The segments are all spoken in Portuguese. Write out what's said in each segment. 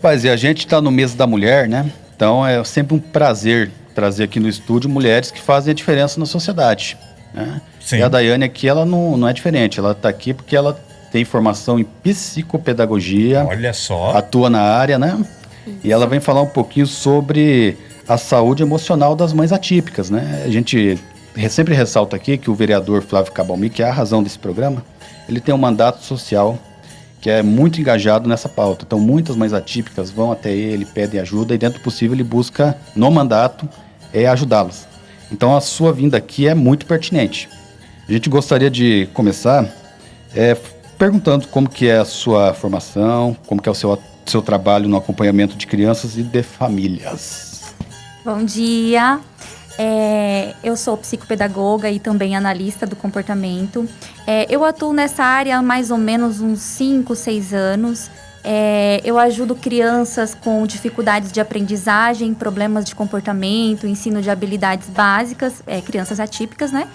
Rapaz, e a gente está no mês da mulher, né? Então é sempre um prazer trazer aqui no estúdio mulheres que fazem a diferença na sociedade, né? Sim. E a Daiane aqui, ela não é diferente. Ela está aqui porque ela tem formação em psicopedagogia. Olha só. Atua na área, né? E ela vem falar um pouquinho sobre a saúde emocional das mães atípicas, né? A gente sempre ressalta aqui que o vereador Flávio Cabalmi, que é a razão desse programa, ele tem um mandato social que é muito engajado nessa pauta. Então, muitas mães atípicas vão até ele, pedem ajuda e, dentro do possível, ele busca, no mandato, ajudá-las. Então, a sua vinda aqui é muito pertinente. A gente gostaria de começar perguntando como que é a sua formação, como que é o seu trabalho no acompanhamento de crianças e de famílias. Bom dia. Eu sou psicopedagoga e também analista do comportamento. Eu atuo nessa área há mais ou menos uns 5, 6 anos. Eu ajudo crianças com dificuldades de aprendizagem, problemas de comportamento, ensino de habilidades básicas, crianças atípicas, né?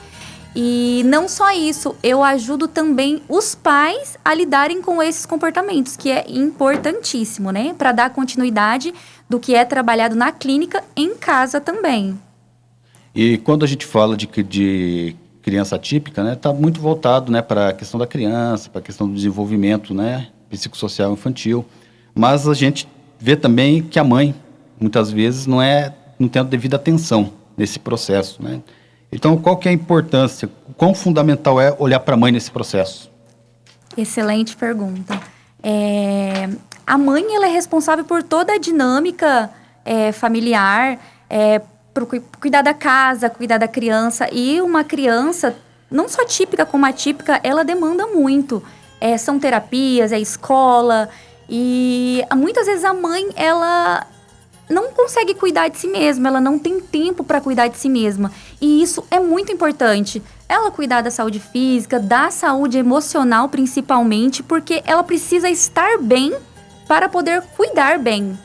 E não só isso, eu ajudo também os pais a lidarem com esses comportamentos, que é importantíssimo, né? Para dar continuidade do que é trabalhado na clínica, em casa também. E quando a gente fala de criança atípica, né, está muito voltado, né, para a questão da criança, para a questão do desenvolvimento, né, psicossocial infantil. Mas a gente vê também que a mãe, muitas vezes, não tem a devida atenção nesse processo, né? Então, qual que é a importância? Quão fundamental é olhar para a mãe nesse processo? Excelente pergunta. A mãe, ela é responsável por toda a dinâmica familiar, por cuidar da casa, cuidar da criança. E uma criança, não só típica como atípica, ela demanda muito. São terapias, escola. E muitas vezes a mãe, ela não consegue cuidar de si mesma, ela não tem tempo para cuidar de si mesma. E isso é muito importante. Ela cuidar da saúde física, da saúde emocional principalmente, porque ela precisa estar bem para poder cuidar bem.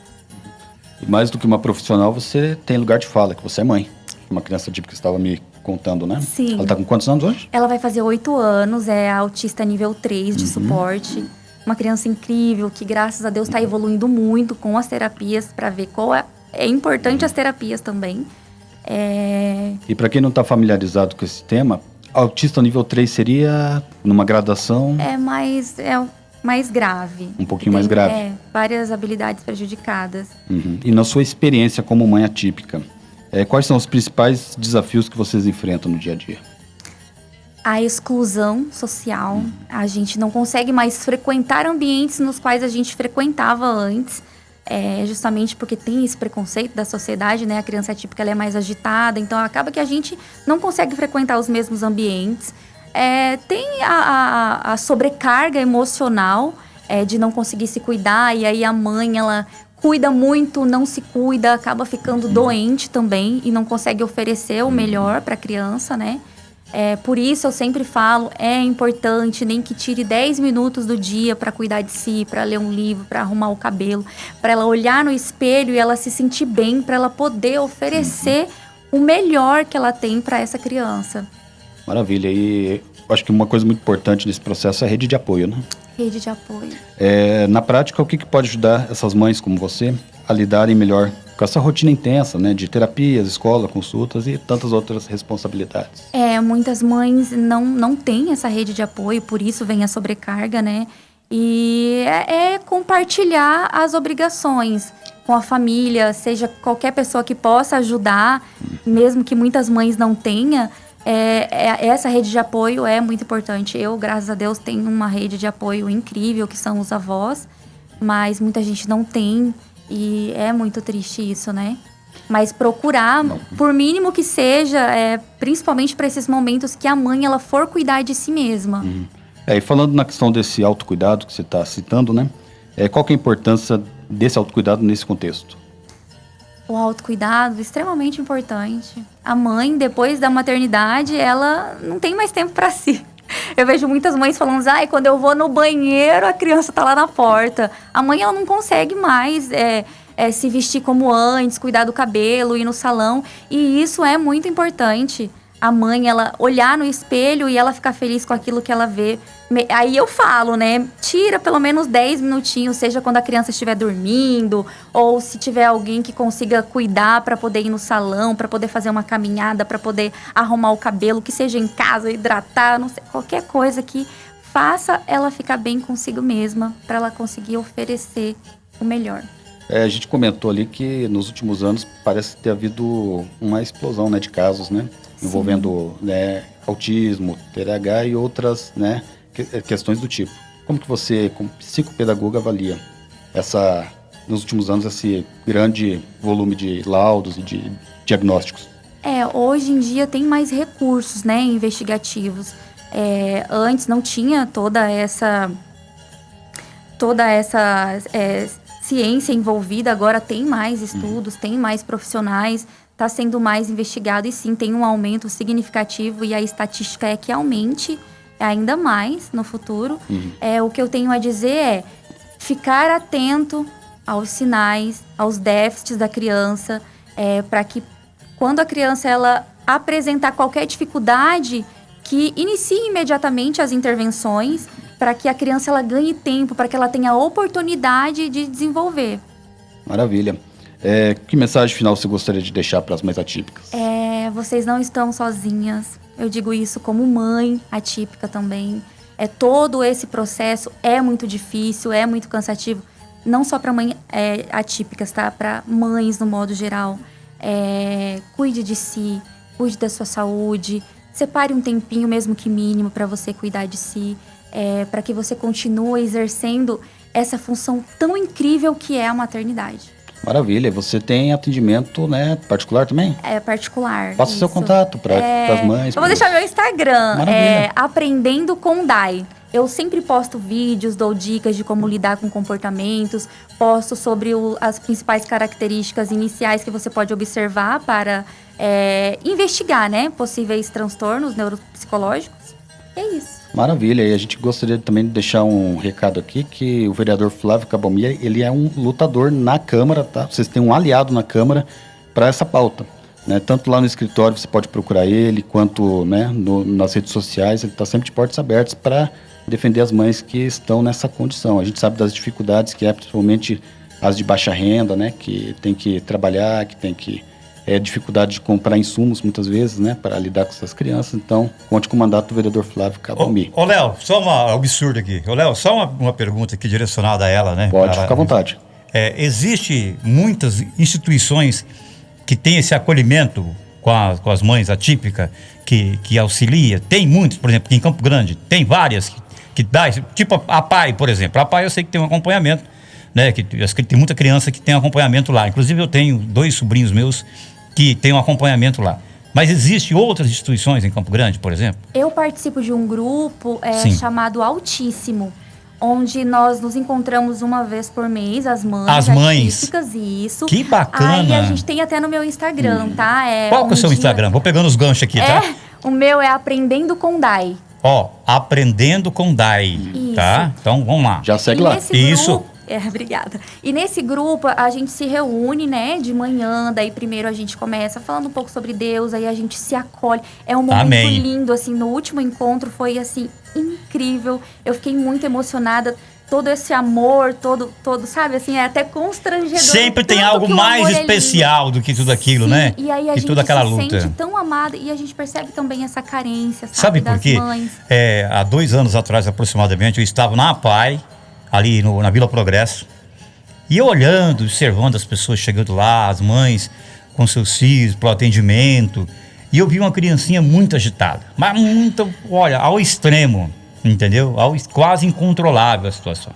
E mais do que uma profissional, você tem lugar de fala, que você é mãe. Uma criança típica que você estava me contando, né? Sim. Ela está com quantos anos hoje? Ela vai fazer 8 anos, é autista nível 3 de suporte. Uma criança incrível, que graças a Deus está evoluindo muito com as terapias, para ver qual é importante as terapias também. E para quem não está familiarizado com esse tema, autista nível 3 seria numa graduação? É mais grave. Um pouquinho mais grave. Várias habilidades prejudicadas. E na sua experiência como mãe atípica, quais são os principais desafios que vocês enfrentam no dia a dia? A exclusão social. A gente não consegue mais frequentar ambientes nos quais a gente frequentava antes. Justamente porque tem esse preconceito da sociedade, né? A criança atípica, ela é mais agitada, então acaba que a gente não consegue frequentar os mesmos ambientes. Tem a sobrecarga emocional de não conseguir se cuidar, e aí a mãe, ela cuida muito, não se cuida, acaba ficando doente também e não consegue oferecer o melhor para a criança, né? Por isso eu sempre falo, é importante, nem que tire 10 minutos do dia para cuidar de si, para ler um livro, para arrumar o cabelo, para ela olhar no espelho e ela se sentir bem, para ela poder oferecer o melhor que ela tem para essa criança. Maravilha. E acho que uma coisa muito importante nesse processo é a rede de apoio, né? Rede de apoio. Na prática, o que pode ajudar essas mães como você a lidarem melhor com essa rotina intensa, né? De terapias, escola, consultas e tantas outras responsabilidades? Muitas mães não têm essa rede de apoio, por isso vem a sobrecarga, né? E compartilhar as obrigações com a família, seja qualquer pessoa que possa ajudar, mesmo que muitas mães não tenham. Essa rede de apoio é muito importante. Eu, graças a Deus, tenho uma rede de apoio incrível, que são os avós, mas muita gente não tem e é muito triste isso, né? Mas procurar, por mínimo que seja, principalmente para esses momentos que a mãe ela for cuidar de si mesma. E falando na questão desse autocuidado que você está citando, né? Qual que é a importância desse autocuidado nesse contexto? O autocuidado, extremamente importante. A mãe, depois da maternidade, ela não tem mais tempo para si. Eu vejo muitas mães falando, quando eu vou no banheiro, a criança tá lá na porta. A mãe, ela não consegue mais se vestir como antes, cuidar do cabelo, ir no salão. E isso é muito importante. a mãe, ela olhar no espelho e ela ficar feliz com aquilo que ela vê. Aí eu falo, né? Tira pelo menos 10 minutinhos, seja quando a criança estiver dormindo, ou se tiver alguém que consiga cuidar para poder ir no salão, para poder fazer uma caminhada, para poder arrumar o cabelo, que seja em casa, hidratar, não sei, qualquer coisa que faça ela ficar bem consigo mesma, para ela conseguir oferecer o melhor. A gente comentou ali que nos últimos anos parece ter havido uma explosão, né, de casos, né? Envolvendo, né, autismo, TDAH e outras, né, questões do tipo. Como que você, como psicopedagoga, avalia nos últimos anos, esse grande volume de laudos e de diagnósticos? Hoje em dia tem mais recursos, né, investigativos. Antes não tinha toda essa ciência envolvida, agora tem mais estudos, tem mais profissionais, está sendo mais investigado e sim, tem um aumento significativo e a estatística é que aumente ainda mais no futuro. O que eu tenho a dizer é ficar atento aos sinais, aos déficits da criança, para que quando a criança ela apresentar qualquer dificuldade, que inicie imediatamente as intervenções para que a criança ela ganhe tempo, para que ela tenha a oportunidade de desenvolver. Maravilha. Que mensagem final você gostaria de deixar para as mães atípicas? Vocês não estão sozinhas. Eu digo isso como mãe atípica também. Todo esse processo é muito difícil, é muito cansativo. Não só para mães atípicas, tá? Para mães no modo geral. Cuide de si, cuide da sua saúde. Separe um tempinho, mesmo que mínimo, para você cuidar de si. Para que você continue exercendo essa função tão incrível que é a maternidade. Maravilha. Você tem atendimento, né, particular também? Particular. Passa o seu contato para as mães. Eu vou deixar meu Instagram. Maravilha. Aprendendo com Dai. Eu sempre posto vídeos, dou dicas de como lidar com comportamentos, posto sobre as principais características iniciais que você pode observar para investigar, né, possíveis transtornos neuropsicológicos. E é isso. Maravilha, e a gente gostaria também de deixar um recado aqui, que o vereador Flávio Cabalmi, ele é um lutador na Câmara, tá? Vocês têm um aliado na Câmara para essa pauta, né? Tanto lá no escritório você pode procurar ele, quanto, né, nas redes sociais, ele está sempre de portas abertas para defender as mães que estão nessa condição. A gente sabe das dificuldades que principalmente as de baixa renda, né, que tem que trabalhar, que tem que dificuldade de comprar insumos, muitas vezes, né, para lidar com essas crianças. Então, conte com o mandato do vereador Flávio Cabalmi. Ô, Léo, só um absurdo aqui. Ô, Léo, só uma pergunta aqui direcionada a ela, né? Pode, fica à vontade. Existe muitas instituições que têm esse acolhimento com as mães atípicas, que auxilia. Tem muitos, por exemplo, aqui em Campo Grande, tem várias que dá, tipo a PAI, por exemplo. A PAI eu sei que tem um acompanhamento, né? Que tem muita criança que tem acompanhamento lá. Inclusive eu tenho 2 sobrinhos meus que tem um acompanhamento lá. Mas existem outras instituições em Campo Grande, por exemplo? Eu participo de um grupo chamado Altíssimo, onde nós nos encontramos uma vez por mês, as mães atípicas, isso. Que bacana! Aí a gente tem até no meu Instagram, tá? Qual que é o seu Instagram? Vou pegando os ganchos aqui, tá? O meu é Aprendendo com Dai. Aprendendo com Dai, tá? Então, vamos lá. Já segue lá. Isso. Obrigada. E nesse grupo, a gente se reúne, né, de manhã, daí primeiro a gente começa falando um pouco sobre Deus, aí a gente se acolhe. É um momento lindo, assim, no último encontro foi, assim, incrível. Eu fiquei muito emocionada. Todo esse amor, todo, sabe, assim, é até constrangedor. Sempre tem algo mais especial do que tudo aquilo, né? E aí a gente toda aquela se luta. sente tão amada e a gente percebe também essa carência, sabe por quê? Mães. Há 2 anos atrás, aproximadamente, eu estava na PAI, ali na Vila Progresso, e eu olhando, observando as pessoas chegando lá, as mães com seus filhos para o atendimento, e eu vi uma criancinha muito agitada, mas muito, olha, ao extremo, entendeu? Quase incontrolável a situação.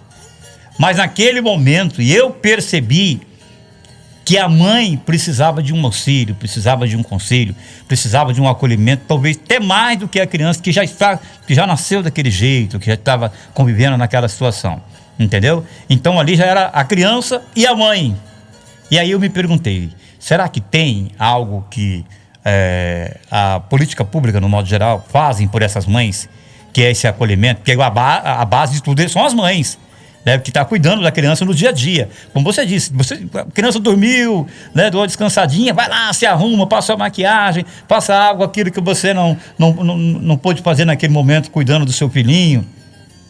Mas naquele momento, eu percebi que a mãe precisava de um auxílio, precisava de um conselho, precisava de um acolhimento, talvez até mais do que a criança que já nasceu daquele jeito, que já estava convivendo naquela situação, entendeu? Então ali já era a criança e a mãe. E aí eu me perguntei, será que tem algo que a política pública, no modo geral, fazem por essas mães, que é esse acolhimento? Porque a base de tudo são as mães. né, que está cuidando da criança no dia a dia. Como você disse, a criança dormiu, né, deu uma descansadinha, vai lá, se arruma, passa a maquiagem, passa água, aquilo que você não pôde fazer naquele momento, cuidando do seu filhinho.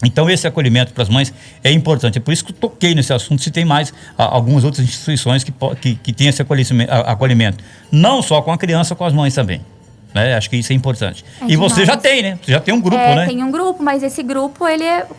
Então, esse acolhimento para as mães é importante. É por isso que eu toquei nesse assunto, se tem mais algumas outras instituições que têm esse acolhimento. Não só com a criança, com as mães também. Né? Acho que isso é importante. E você já tem, né? Você já tem um grupo, né? Tem um grupo, mas esse grupo,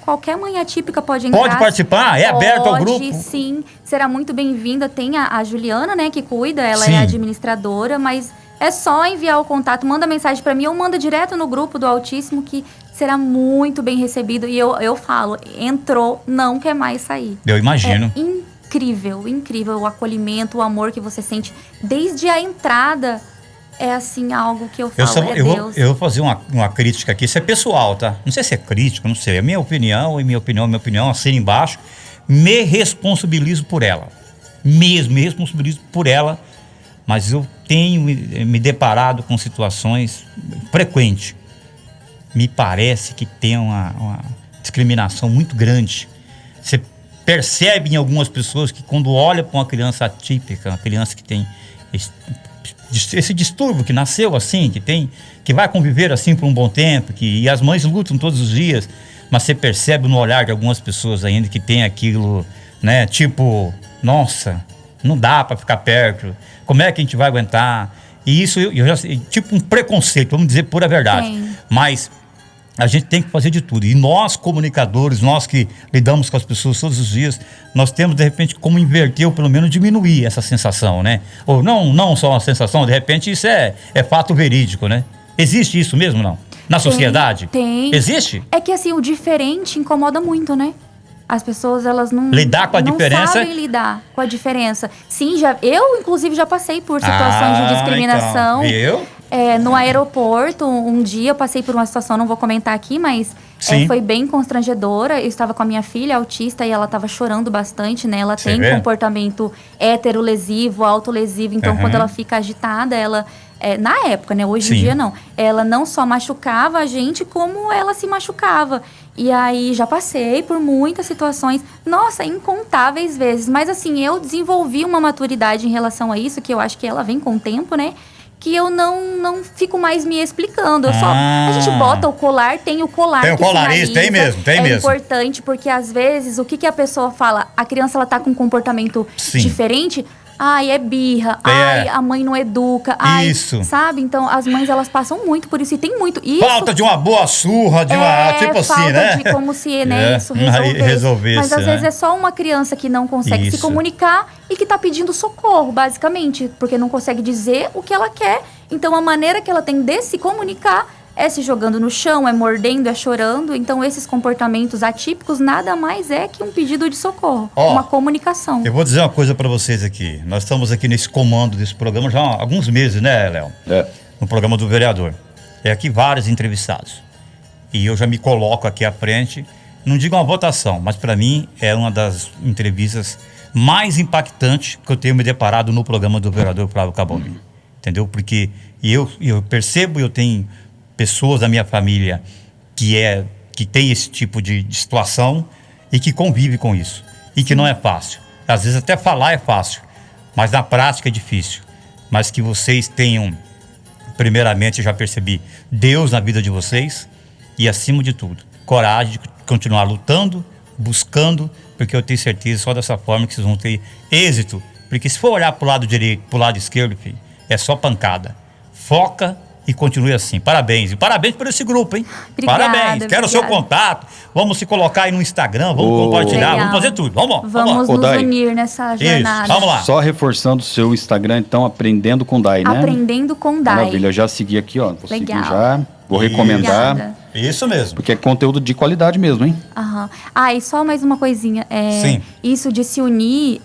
qualquer mãe atípica pode entrar. Pode participar? É aberto ao grupo? Pode, sim. Será muito bem-vinda. Tem a Juliana, né, que cuida, ela Sim. é administradora, mas é só enviar o contato, manda mensagem para mim ou manda direto no grupo do Altíssimo, que será muito bem recebido. E eu falo, entrou, não quer mais sair. Eu imagino. É incrível, incrível o acolhimento, o amor que você sente desde a entrada. É assim, algo que eu falo, Deus. Eu vou fazer uma crítica aqui, isso é pessoal, tá? Não sei se é crítica, não sei. É minha opinião, assina embaixo. Me responsabilizo por ela. Me responsabilizo por ela. Mas eu tenho me deparado com situações frequentes. Me parece que tem uma discriminação muito grande. Você percebe em algumas pessoas que quando olha para uma criança atípica, uma criança que tem esse distúrbio, que nasceu assim, que vai conviver assim por um bom tempo, e as mães lutam todos os dias, mas você percebe no olhar de algumas pessoas ainda que tem aquilo, né, tipo, nossa, não dá para ficar perto, como é que a gente vai aguentar? E isso, eu já sei, tipo um preconceito, vamos dizer pura verdade. Sim. Mas a gente tem que fazer de tudo. E nós, comunicadores, nós que lidamos com as pessoas todos os dias, nós temos, de repente, como inverter ou pelo menos diminuir essa sensação, né? Ou não só uma sensação, de repente isso é fato verídico, né? Existe isso mesmo, não? Na sociedade? Tem. Existe? É que assim, o diferente incomoda muito, né? As pessoas, elas não... Lidar com a diferença? Não sabem lidar com a diferença. Sim, eu, inclusive, já passei por situações de discriminação. Então, no aeroporto, um dia eu passei por uma situação, não vou comentar aqui, mas foi bem constrangedora. Eu estava com a minha filha autista e ela estava chorando bastante, né? Ela tem comportamento heterolesivo, autolesivo. Então, quando ela fica agitada, ela... na época, né? Hoje em dia, não. Ela não só machucava a gente, como ela se machucava. E aí, já passei por muitas situações. Nossa, incontáveis vezes. Mas, assim, eu desenvolvi uma maturidade em relação a isso, que eu acho que ela vem com o tempo, né? Que eu não fico mais me explicando. A gente bota o colar, tem o colar. Tem o colar, isso, tem mesmo. É importante, porque às vezes, o que a pessoa fala? A criança, ela tá com um comportamento diferente. Ai, é birra. Ai, a mãe não educa. Ai, isso. Sabe? Então, as mães, elas passam muito por isso. E tem muito isso. Falta de uma boa surra, de uma... Tipo assim, né? Falta de como se, né, isso resolvesse. Mas, às vezes, é só uma criança que não consegue se comunicar e que tá pedindo socorro, basicamente. Porque não consegue dizer o que ela quer. Então, a maneira que ela tem de se comunicar é se jogando no chão, é mordendo, é chorando. Então, esses comportamentos atípicos nada mais é que um pedido de socorro, uma comunicação. Eu vou dizer uma coisa para vocês aqui. Nós estamos aqui nesse comando desse programa já há alguns meses, né, Léo? No programa do vereador. Aqui vários entrevistados. E eu já me coloco aqui à frente. Não digo uma votação, mas para mim é uma das entrevistas mais impactantes que eu tenho me deparado no programa do vereador Flávio Cabalmi. Entendeu? Porque eu percebo, eu tenho pessoas da minha família que tem esse tipo de situação e que convive com isso. E que não é fácil. Às vezes até falar é fácil, mas na prática é difícil. Mas que vocês tenham, primeiramente, eu já percebi, Deus na vida de vocês e, acima de tudo, coragem de continuar lutando, buscando, porque eu tenho certeza só dessa forma que vocês vão ter êxito. Porque se for olhar para o lado direito, para o lado esquerdo, filho, é só pancada. Foca e continue assim. Parabéns. E parabéns por esse grupo, hein? Obrigada, parabéns. Quero o seu contato. Vamos se colocar aí no Instagram, vamos compartilhar, legal. vamos fazer tudo. Vamos nos unir nessa jornada. Isso, vamos lá. Só reforçando o seu Instagram, então, Aprendendo com Dai, né? Aprendendo com Dai. Maravilha, eu já segui aqui, ó. Vou seguir já. Vou Isso. recomendar. Obrigada. Isso mesmo. Porque é conteúdo de qualidade mesmo, hein? Aham. E só mais uma coisinha. Sim. Isso de se unir,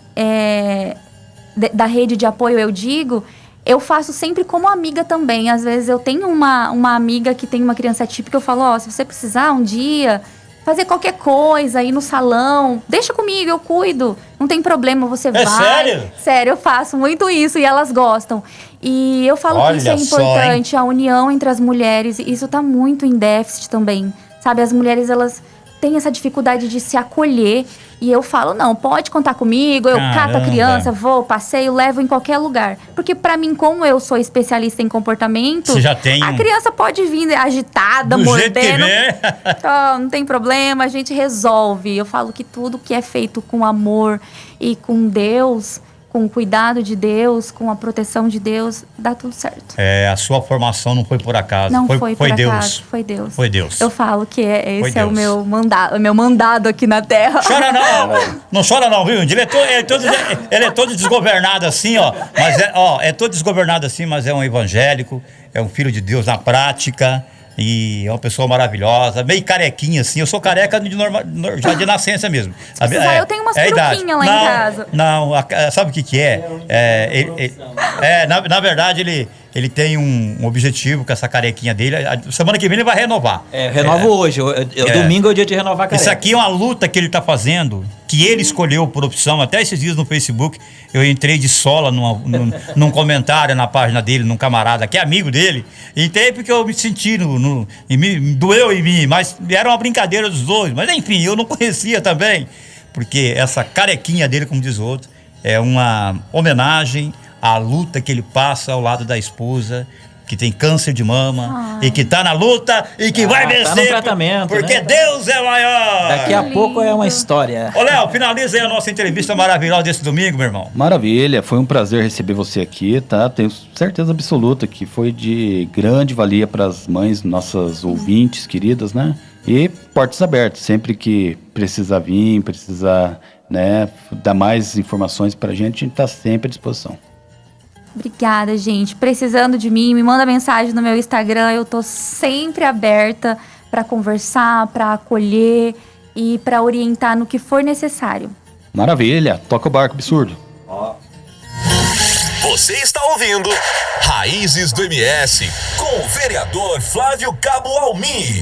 da rede de apoio, eu digo... Eu faço sempre como amiga também. Às vezes eu tenho uma amiga que tem uma criança atípica, eu falo, se você precisar um dia fazer qualquer coisa, ir no salão, deixa comigo, eu cuido. Não tem problema, você vai. Sério? Sério, eu faço muito isso e elas gostam. E eu falo que isso é importante, a união entre as mulheres. Isso tá muito em déficit também. Sabe, as mulheres, elas têm essa dificuldade de se acolher. E eu falo, não, pode contar comigo, eu cato a criança, vou, passeio, levo em qualquer lugar. Porque pra mim, como eu sou especialista em comportamento, você já tem a criança pode vir agitada, do mordendo. jeito que vê. Então, não tem problema, a gente resolve. Eu falo que tudo que é feito com amor e com Deus, com o cuidado de Deus, com a proteção de Deus, dá tudo certo. A sua formação não foi por acaso. Não foi por Deus. acaso, foi Deus. Foi Deus. Eu falo que esse é Deus. o meu mandado aqui na Terra. Chora não! Não chora não, viu? Ele é todo desgovernado assim, ó. Mas é todo desgovernado assim, mas é um evangélico, é um filho de Deus na prática. E é uma pessoa maravilhosa, meio carequinha assim. Eu sou careca já de nascença mesmo. Se precisar, eu tenho umas peruquinhas lá em casa. Não, sabe o que é? Na verdade, ele tem um objetivo com essa carequinha dele. Semana que vem ele vai renovar. Renova hoje. Domingo é o dia de renovar a careca. Isso aqui é uma luta que ele tá fazendo, que ele escolheu por opção. Até esses dias no Facebook, eu entrei de sola num comentário na página dele, num camarada que é amigo dele. Entrei porque eu me senti, doeu em mim, mas era uma brincadeira dos dois. Mas enfim, eu não conhecia também, porque essa carequinha dele, como diz o outro, é uma homenagem à luta que ele passa ao lado da esposa, que tem câncer de mama e que tá na luta e que vai vencer. Tá no tratamento, porque né? Deus é maior. Daqui a pouco é uma história. Ô, Léo, finaliza aí a nossa entrevista maravilhosa desse domingo, meu irmão. Maravilha, foi um prazer receber você aqui, tá? Tenho certeza absoluta que foi de grande valia para as mães, nossas ouvintes queridas, né? E portas abertas, sempre que precisar vir, precisar, né, dar mais informações pra gente, a gente tá sempre à disposição. Obrigada, gente. Precisando de mim, me manda mensagem no meu Instagram. Eu tô sempre aberta para conversar, para acolher e para orientar no que for necessário. Maravilha, toca o barco, absurdo. Você está ouvindo Raízes do MS com o vereador Flávio Cabo Almi.